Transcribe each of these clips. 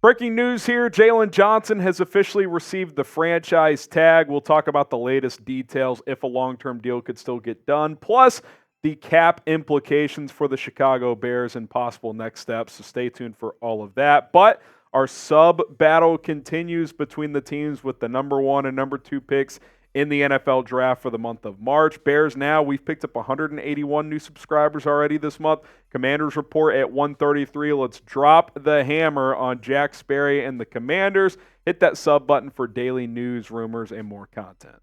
Breaking news here, Jaylon Johnson has officially received the franchise tag. We'll talk about the latest details, if a long-term deal could still get done, plus the cap implications for the Chicago Bears and possible next steps. So stay tuned for all of that. But our sub battle continues between the teams with the number 1 and number 2 picks in the NFL draft for the month of March. Bears now, we've picked up 181 new subscribers already this month. Commanders report at 133. Let's drop the hammer on Jack Sperry and the Commanders. Hit that sub button for daily news, rumors, and more content.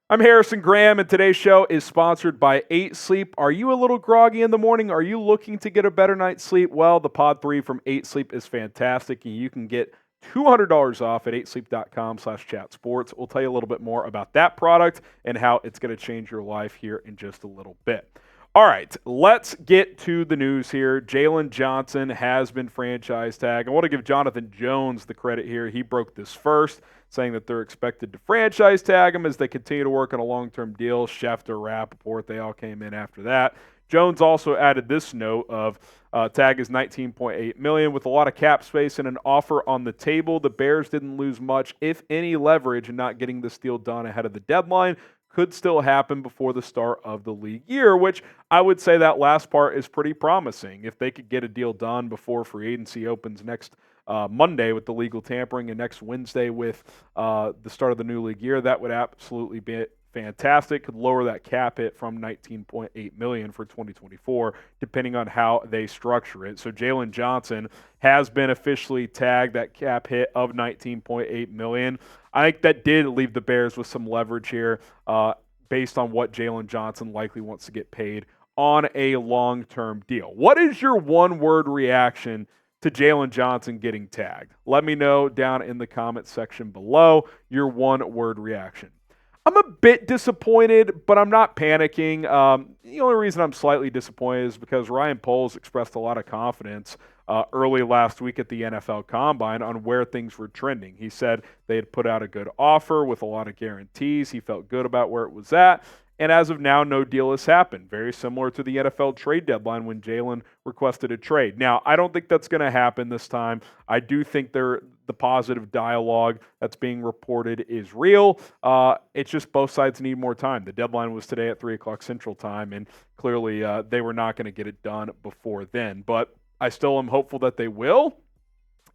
I'm Harrison Graham, and today's show is sponsored by 8 Sleep. Are you a little groggy in the morning? Are you looking to get a better night's sleep? Well, the Pod 3 from 8 Sleep is fantastic, and you can get $200 off at 8sleep.com/chatsports. We'll tell you a little bit more about that product and how it's going to change your life here in just a little bit. All right, let's get to the news here. Jaylon Johnson has been franchise tagged. I want to give Jonathan Jones the credit here. He broke this first, saying that they're expected to franchise tag him as they continue to work on a long-term deal. Schefter, Rappaport, they all came in after that. Jones also added this note of tag is $19.8 million with a lot of cap space and an offer on the table. The Bears didn't lose much, if any, leverage in not getting this deal done ahead of the deadline. Could still happen before the start of the league year, which I would say that last part is pretty promising. If they could get a deal done before free agency opens next Monday with the legal tampering and next Wednesday with the start of the new league year, that would absolutely be fantastic. Could lower that cap hit from $19.8 million for 2024, depending on how they structure it. So Jaylon Johnson has been officially tagged, that cap hit of $19.8 million. I think that did leave the Bears with some leverage here based on what Jaylon Johnson likely wants to get paid on a long-term deal. What is your one-word reaction to Jaylon Johnson getting tagged? Let me know down in the comment section below your one-word reaction. I'm a bit disappointed, but I'm not panicking. The only reason I'm slightly disappointed is because Ryan Poles expressed a lot of confidence early last week at the NFL Combine on where things were trending. He said they had put out a good offer with a lot of guarantees. He felt good about where it was at. And as of now, no deal has happened. Very similar to the NFL trade deadline when Jaylon requested a trade. Now, I don't think that's going to happen this time. I do think the positive dialogue that's being reported is real. It's just both sides need more time. The deadline was today at 3 o'clock Central Time, and clearly they were not going to get it done before then. But I still am hopeful that they will.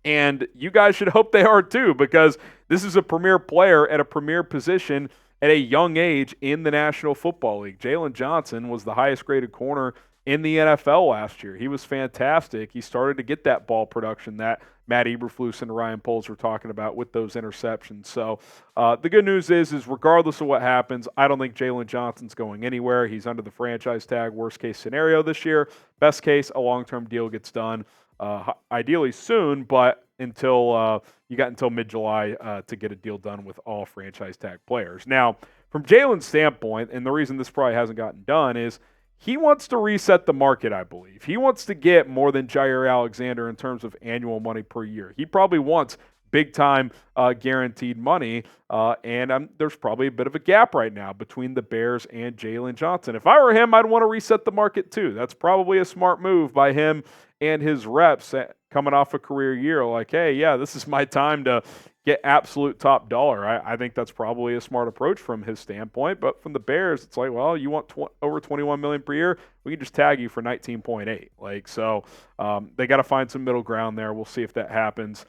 And you guys should hope they are too, because this is a premier player at a premier position at a young age in the National Football League. Jaylon Johnson was the highest graded corner in the NFL last year. He was fantastic. He started to get that ball production that Matt Eberflus and Ryan Poles were talking about with those interceptions. So the good news is regardless of what happens, I don't think Jaylon Johnson's going anywhere. He's under the franchise tag, worst case scenario this year. Best case, a long-term deal gets done, ideally soon, but until you got until mid-July to get a deal done with all franchise tag players. Now, from Jaylon's standpoint, and the reason this probably hasn't gotten done is he wants to reset the market, I believe. He wants to get more than Jair Alexander in terms of annual money per year. He probably wants big-time guaranteed money, and there's probably a bit of a gap right now between the Bears and Jaylon Johnson. If I were him, I'd want to reset the market too. That's probably a smart move by him and his reps coming off a career year. Like, hey, yeah, this is my time to get absolute top dollar. I think that's probably a smart approach from his standpoint. But from the Bears, it's like, well, you want over $21 million per year? We can just tag you for 19.8. Like, so they got to find some middle ground there. We'll see if that happens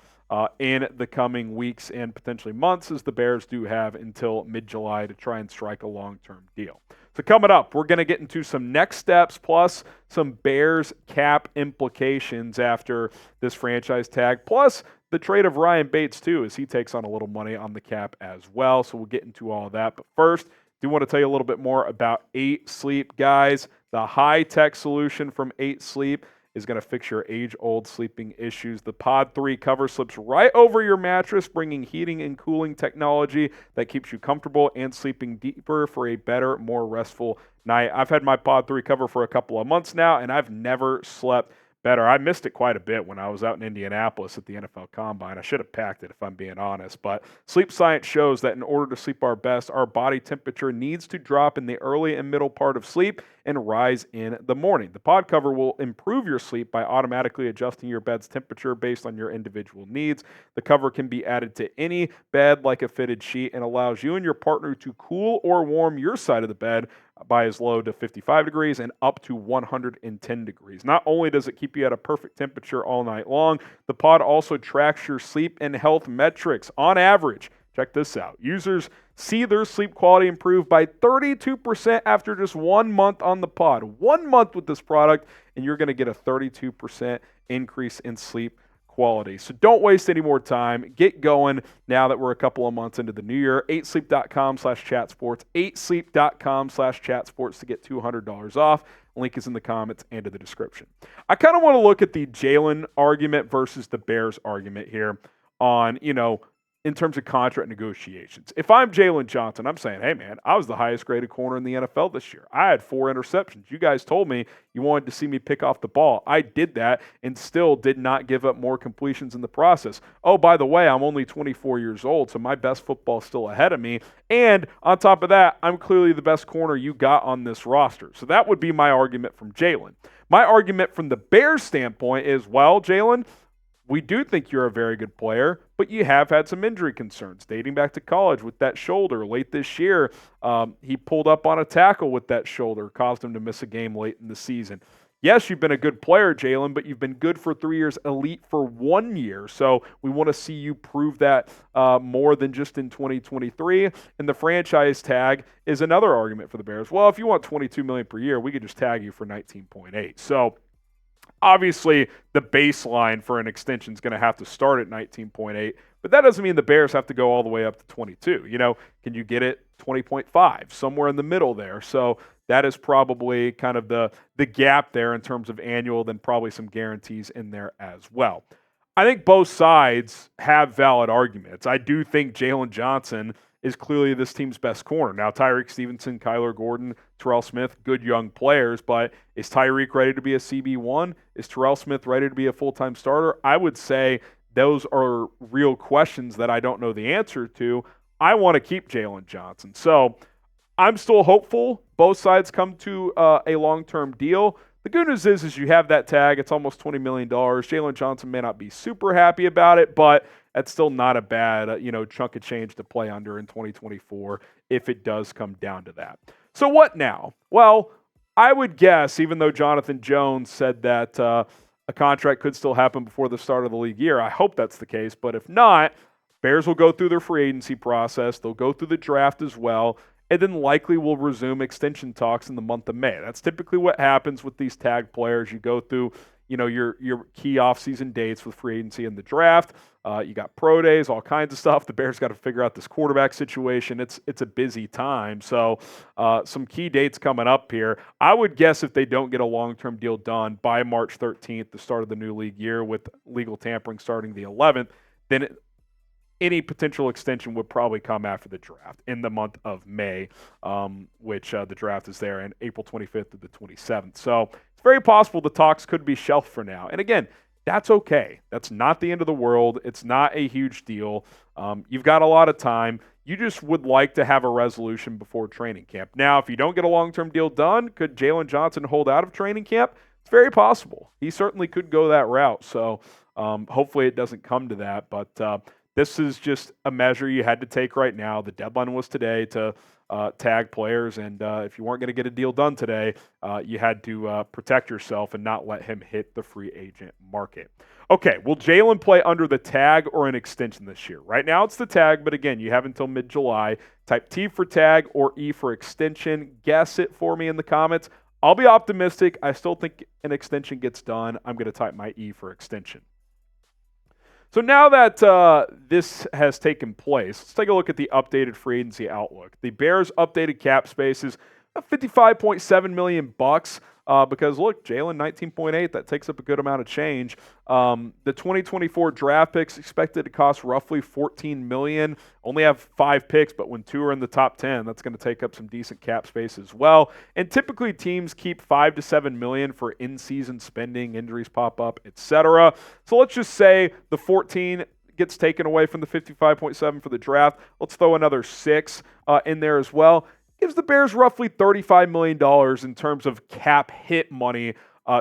in the coming weeks and potentially months, as the Bears do have until mid-July to try and strike a long-term deal. So coming up, we're going to get into some next steps plus some Bears cap implications after this franchise tag, plus the trade of Ryan Bates too, as he takes on a little money on the cap as well. So we'll get into all of that. But first, I do want to tell you a little bit more about 8 Sleep, guys. The high-tech solution from 8 Sleep is going to fix your age-old sleeping issues. The Pod 3 cover slips right over your mattress, bringing heating and cooling technology that keeps you comfortable and sleeping deeper for a better, more restful night. I've had my Pod 3 cover for a couple of months now, and I've never slept better. I missed it quite a bit when I was out in Indianapolis at the NFL Combine. I should have packed it if I'm being honest. But sleep science shows that in order to sleep our best, our body temperature needs to drop in the early and middle part of sleep and rise in the morning. The pod cover will improve your sleep by automatically adjusting your bed's temperature based on your individual needs. The cover can be added to any bed like a fitted sheet and allows you and your partner to cool or warm your side of the bed by as low to 55 degrees and up to 110 degrees. Not only does it keep you at a perfect temperature all night long, the pod also tracks your sleep and health metrics. On average, check this out, users see their sleep quality improve by 32% after just 1 month on the pod. 1 month with this product, and you're going to get a 32% increase in sleep quality. So don't waste any more time. Get going now that we're a couple of months into the new year. 8sleep.com/chatsports. 8sleep.com/chatsports to get $200 off. Link is in the comments and in the description. I kind of want to look at the Jaylon argument versus the Bears argument here on, in terms of contract negotiations. If I'm Jaylon Johnson, I'm saying, hey, man, I was the highest graded corner in the NFL this year. I had 4 interceptions. You guys told me you wanted to see me pick off the ball. I did that and still did not give up more completions in the process. Oh, by the way, I'm only 24 years old, so my best football is still ahead of me. And on top of that, I'm clearly the best corner you got on this roster. So that would be my argument from Jaylon. My argument from the Bears standpoint is, well, Jaylon, we do think you're a very good player, but you have had some injury concerns dating back to college with that shoulder. Late this year, he pulled up on a tackle with that shoulder, caused him to miss a game late in the season. Yes, you've been a good player, Jaylon, but you've been good for 3 years, elite for 1 year. So we want to see you prove that more than just in 2023. And the franchise tag is another argument for the Bears. Well, if you want $22 million per year, we could just tag you for 19.8. So obviously, the baseline for an extension is going to have to start at 19.8, but that doesn't mean the Bears have to go all the way up to 22. Can you get it 20.5, somewhere in the middle there? So that is probably kind of the gap there in terms of annual, then probably some guarantees in there as well. I think both sides have valid arguments. I do think Jaylon Johnson is clearly this team's best corner. Now, Tyrique Stevenson, Kyler Gordon, Terell Smith, good young players, but is Tyrique ready to be a CB1? Is Terell Smith ready to be a full-time starter? I would say those are real questions that I don't know the answer to. I want to keep Jaylon Johnson. So I'm still hopeful both sides come to a long-term deal. The good news is you have that tag. It's almost $20 million. Jaylon Johnson may not be super happy about it, but that's still not a bad, chunk of change to play under in 2024 if it does come down to that. So what now? Well, I would guess, even though Jonathan Jones said that a contract could still happen before the start of the league year, I hope that's the case. But if not, Bears will go through their free agency process. They'll go through the draft as well, and then likely will resume extension talks in the month of May. That's typically what happens with these tag players. You go through your key offseason dates with free agency and the draft. You got pro days, all kinds of stuff. The Bears got to figure out this quarterback situation. It's a busy time. So some key dates coming up here. I would guess if they don't get a long-term deal done by March 13th, the start of the new league year, with legal tampering starting the 11th, then any potential extension would probably come after the draft in the month of May, which the draft is there in April 25th to the 27th. So it's very possible the talks could be shelved for now. And again, that's okay. That's not the end of the world. It's not a huge deal. You've got a lot of time. You just would like to have a resolution before training camp. Now, if you don't get a long-term deal done, could Jaylon Johnson hold out of training camp? It's very possible. He certainly could go that route. So hopefully it doesn't come to that. But this is just a measure you had to take right now. The deadline was today to tag players, and if you weren't going to get a deal done today, you had to protect yourself and not let him hit the free agent market. Okay, will Jaylon play under the tag or an extension this year? Right now it's the tag, but again, you have until mid-July. Type T for tag or E for extension. Guess it for me in the comments. I'll be optimistic. I still think an extension gets done. I'm going to type my E for extension. So now that this has taken place, let's take a look at the updated free agency outlook. The Bears' updated cap space is $55.7 million bucks. Because look, Jaylon 19.8, that takes up a good amount of change. The 2024 draft picks expected to cost roughly $14 million. Only have 5 picks, but when 2 are in the top 10, that's going to take up some decent cap space as well. And typically teams keep $5 to $7 million for in-season spending, injuries pop up, etc. So let's just say the 14 gets taken away from the 55.7 for the draft. Let's throw another 6 in there as well. Gives the Bears roughly $35 million in terms of cap hit money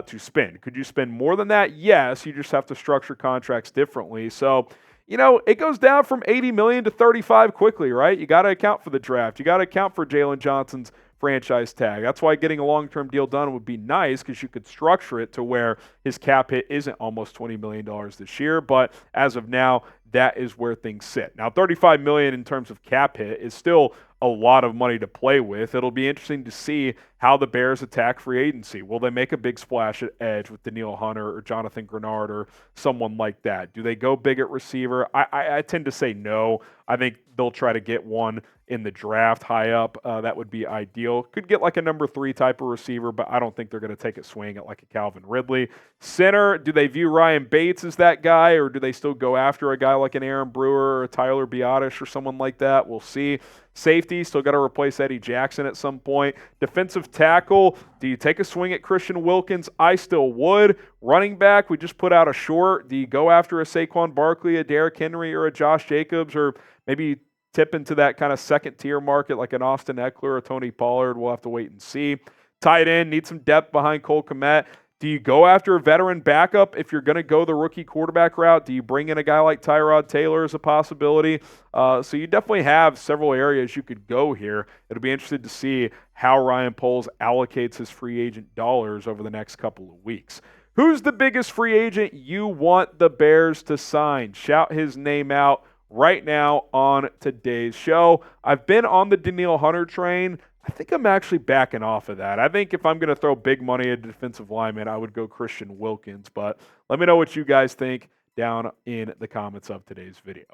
to spend. Could you spend more than that? Yes, you just have to structure contracts differently. So, it goes down from $80 million to $35 quickly, right? You got to account for the draft. You got to account for Jaylon Johnson's franchise tag. That's why getting a long-term deal done would be nice, because you could structure it to where his cap hit isn't almost $20 million this year. But as of now, that is where things sit. Now, $35 million in terms of cap hit is still a lot of money to play with. It'll be interesting to see how the Bears attack free agency. Will they make a big splash at edge with Danielle Hunter or Jonathan Grenard or someone like that? Do they go big at receiver? I tend to say no. I think they'll try to get one in the draft high up. That would be ideal. Could get like a number 3 type of receiver, but I don't think they're going to take a swing at like a Calvin Ridley. Center, do they view Ryan Bates as that guy, or do they still go after a guy like an Aaron Brewer or a Tyler Biadasz or someone like that? We'll see. Safety, still got to replace Eddie Jackson at some point. Defensive tackle, do you take a swing at Christian Wilkins? I still would. Running back, we just put out a short. Do you go after a Saquon Barkley, a Derrick Henry, or a Josh Jacobs, or maybe tip into that kind of second-tier market like an Austin Eckler or Tony Pollard? We'll have to wait and see. Tight end, need some depth behind Cole Kmet. Do you go after a veteran backup if you're going to go the rookie quarterback route? Do you bring in a guy like Tyrod Taylor as a possibility? So you definitely have several areas you could go here. It'll be interesting to see how Ryan Poles allocates his free agent dollars over the next couple of weeks. Who's the biggest free agent you want the Bears to sign? Shout his name out right now on today's show. I've been on the Danielle Hunter train. I think I'm actually backing off of that. I think if I'm going to throw big money at a defensive lineman, I would go Christian Wilkins. But let me know what you guys think down in the comments of today's video.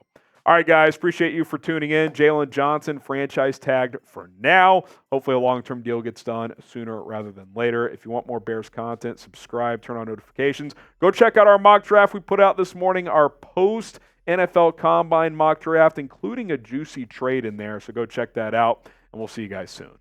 All right, guys, appreciate you for tuning in. Jaylon Johnson, franchise tagged for now. Hopefully a long-term deal gets done sooner rather than later. If you want more Bears content, subscribe, turn on notifications. Go check out our mock draft we put out this morning, our post-NFL Combine mock draft, including a juicy trade in there. So go check that out, and we'll see you guys soon.